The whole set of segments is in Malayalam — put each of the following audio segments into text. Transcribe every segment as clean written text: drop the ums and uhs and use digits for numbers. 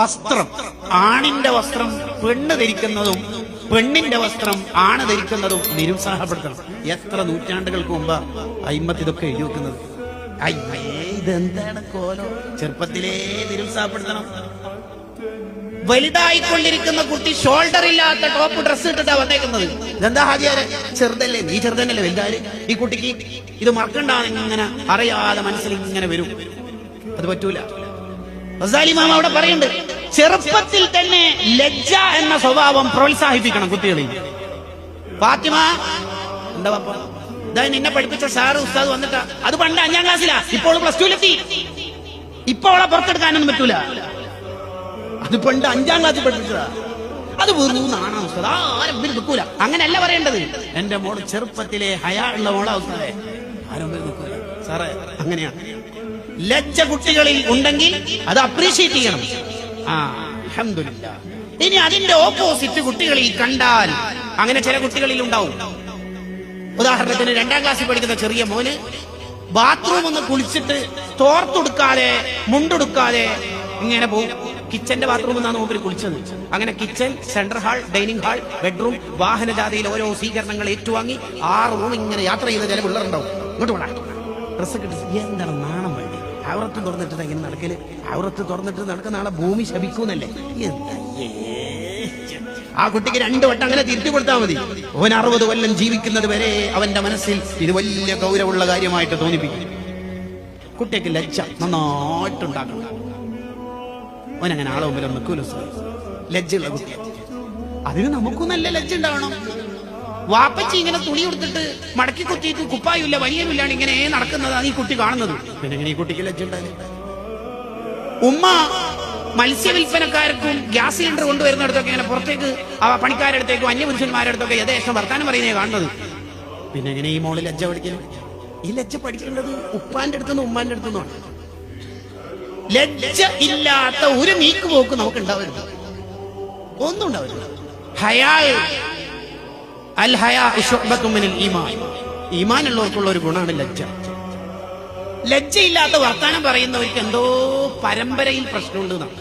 വസ്ത്രം, ആണിന്റെ വസ്ത്രം പെണ്ണ് ധരിക്കുന്നതും പെണ്ണിന്റെ വസ്ത്രം ആണ് ധരിക്കുന്നതും നിരുത്സാഹപ്പെടുത്തണം. എത്ര നൂറ്റാണ്ടുകൾക്ക് മുമ്പ് അയിമത്ത് ഇതൊക്കെ എഴുതി വെക്കുന്നത്. അയ്യേ, ഇതെന്താണ് കോലോ? ചെറുപ്പത്തിലേ നിരുത്സാഹപ്പെടുത്തണം. വലുതായിക്കൊണ്ടിരിക്കുന്ന കുട്ടി ഷോൾഡർ ഇല്ലാത്ത ടോപ്പ് ഡ്രസ് ഇട്ടിട്ടാ വന്നേക്കുന്നത്. ഇതെന്താ ഹാജിയാരെ, ചെറുതല്ലേ? നീ ചെറുതന്നല്ലേ വലുതാര്? ഈ കുട്ടിക്ക് ഇത് മറക്കണ്ടാന്ന് ഇങ്ങനെ അറിയാതെ മനസ്സിൽ ഇങ്ങനെ വരും. അത് പറ്റൂല. ഗസാലി ഇമാം അവിടെ പറയുന്നുണ്ട്, ചെറുപ്പത്തിൽ തന്നെ ലജ്ജ എന്ന സ്വഭാവം പ്രോത്സാഹിപ്പിക്കണം കുട്ടികളിൽ. ഫാത്തിമ എന്താ പാപ്പ, ഇതാ നിന്നെ പഠിപ്പിച്ച സാറ് ഉസ്താദ് വന്നിട്ടാ. അത് പണ്ട് 5ാം ക്ലാസ്സിലാ, ഇപ്പോൾ +2-ലെത്തി. ഇപ്പൊ അവളെ പുറത്തെടുക്കാനൊന്നും പറ്റൂല. അത് പണ്ട് 5ാം ക്ലാസ്സിൽ പഠിപ്പിച്ചതാ. അത് വെറും നാണാ ഉസ്താദ്, ആരും നിൽക്കൂല. അങ്ങനെയല്ല പറയേണ്ടത്. എന്റെ മോള് ചെറുപ്പത്തിലെ ഹയാ ഉള്ള മോളാ ഉസ്താദേ, ആരും നിൽക്കൂല സാറേ. അങ്ങനെയാണ്. ലജ്ജ കുട്ടികളിൽ ഉണ്ടെങ്കിൽ അത് അപ്രീഷിയേറ്റ് ചെയ്യണം. അൽഹംദുലില്ലാ. ഇനി അതിന്റെ ഓപ്പോസിറ്റ് കുട്ടികളിൽ കണ്ടാൽ, അങ്ങനെ ചില കുട്ടികളിൽ ഉണ്ടാവും. ഉദാഹരണത്തിന് 2ാം ക്ലാസ്സിൽ പഠിക്കുന്ന ചെറിയ മോന് ബാത്റൂം ഒന്ന് കുളിച്ചിട്ട് തോർത്തെടുക്കാതെ മുണ്ടെടുക്കാതെ ഇങ്ങനെ പോകും. കിച്ചന്റെ ബാത്റൂം എന്നാണ് മൂപ്പര് കുളിച്ചത്. അങ്ങനെ kitchen, central hall, dining hall, bedroom, വാഹനജാതിയിൽ ഓരോ സ്വീകരണങ്ങൾ ഏറ്റുവാങ്ങി 6 റൂം ഇങ്ങനെ യാത്ര ചെയ്ത ചില പിള്ളേരുണ്ടാവും. ഇങ്ങോട്ട് വേണം ഡ്രസ്സ് കിട്ടി. എന്താണ് നാണം വേണ്ടി? ഔറത്ത് തുറന്നിട്ട് ഇങ്ങനെ നടക്കല്. ഔറത്ത് തുറന്നിട്ട് നടക്കുന്ന ആളെ ഭൂമി ശപിക്കൂന്നല്ലേ? ആ കുട്ടിക്ക് 2 വട്ടം അങ്ങനെ തിരിച്ചു കൊടുത്താൽ മതി. അവൻ 60 കൊല്ലം ജീവിക്കുന്നത് വരെ അവന്റെ മനസ്സിൽ ഇത് വലിയ ഗൗരവമുള്ള കാര്യമായിട്ട് തോന്നിപ്പിക്കും. കുട്ടിക്ക് ലജ്ജ നന്നായിട്ടുണ്ടാക്കണം. അവനങ്ങനെ ആളെ മുമ്പിൽ നിൽക്കൂല. ലജ്ജയുള്ള കുട്ടി. അതിന് നമുക്കും നല്ല ലജ്ജ ഉണ്ടാവണം. വാപ്പച്ചി ഇങ്ങനെ തുണി കൊടുത്തിട്ട് മടക്കി കുത്തിയിട്ട് കുപ്പായില്ല വലിയമില്ലാണ് ഇങ്ങനെ നടക്കുന്നതാണ് ഈ കുട്ടി കാണുന്നത്. പിന്നെ ഇങ്ങനെ ഈ കുട്ടിക്ക് ലജ്ജ ഉണ്ടായി. ഉമ്മ മത്സ്യവില്പനക്കാർക്കും ഗ്യാസ് സിലിണ്ടർ കൊണ്ടുവരുന്നിടത്തൊക്കെ ഇങ്ങനെ പുറത്തേക്ക് പണിക്കാരുടെ അടുത്തേക്കും അന്യപുരുഷന്മാരുടെ അടുത്തൊക്കെ യഥേഷ്ടം വർത്താനം പറയുന്നേ കാണുന്നത്. പിന്നെ എങ്ങനെ ഈ മോള് ലജ്ജ പഠിക്കണം? ഈ ലജ്ജ പഠിക്കേണ്ടത് ഉപ്പാന്റെ അടുത്തുനിന്ന് ഉമ്മാന്റെ അടുത്തുനിന്നാണ്. ലജ്ജ ഇല്ലാത്ത ഒരു നീക്കുപോക്ക് നമുക്ക് ഉണ്ടാവരുത്. ഒന്നും ഉണ്ടാവരുത്. ഹയാ അൽ ഹയാ ശുഅബത്തുൻ മിനൽ ഈമാൻ. ഈമാനുള്ളവർക്കുള്ള ഒരു ഗുണമാണ് ലജ്ജ. ലജ്ജയില്ലാത്ത വർത്താനം പറയുന്നവർക്ക് എന്തോ പരമ്പരയിൽ പ്രശ്നമുണ്ട് എന്നാണ്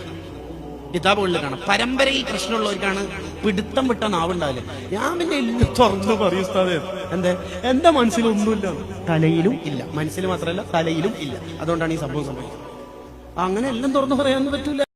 കിതാബുകളിൽ കാണാം. പരമ്പരയിൽ പ്രശ്നമുള്ളവർക്കാണ് പിടുത്തം വിട്ട നാവുണ്ടാവില്ല. ഞാൻ പിന്നെ എല്ലാം തുറന്നു പറയും ഉസ്താദേ. എന്റെ മനസ്സിലൊന്നുമില്ല. തലയിലും ഇല്ല, മനസ്സിൽ മാത്രമല്ല തലയിലും ഇല്ല. അതുകൊണ്ടാണ് ഈ സംഭവം സംഭവിക്കുന്നത്. അങ്ങനെ എല്ലാം തുറന്നു പറയാനൊന്നും പറ്റൂല.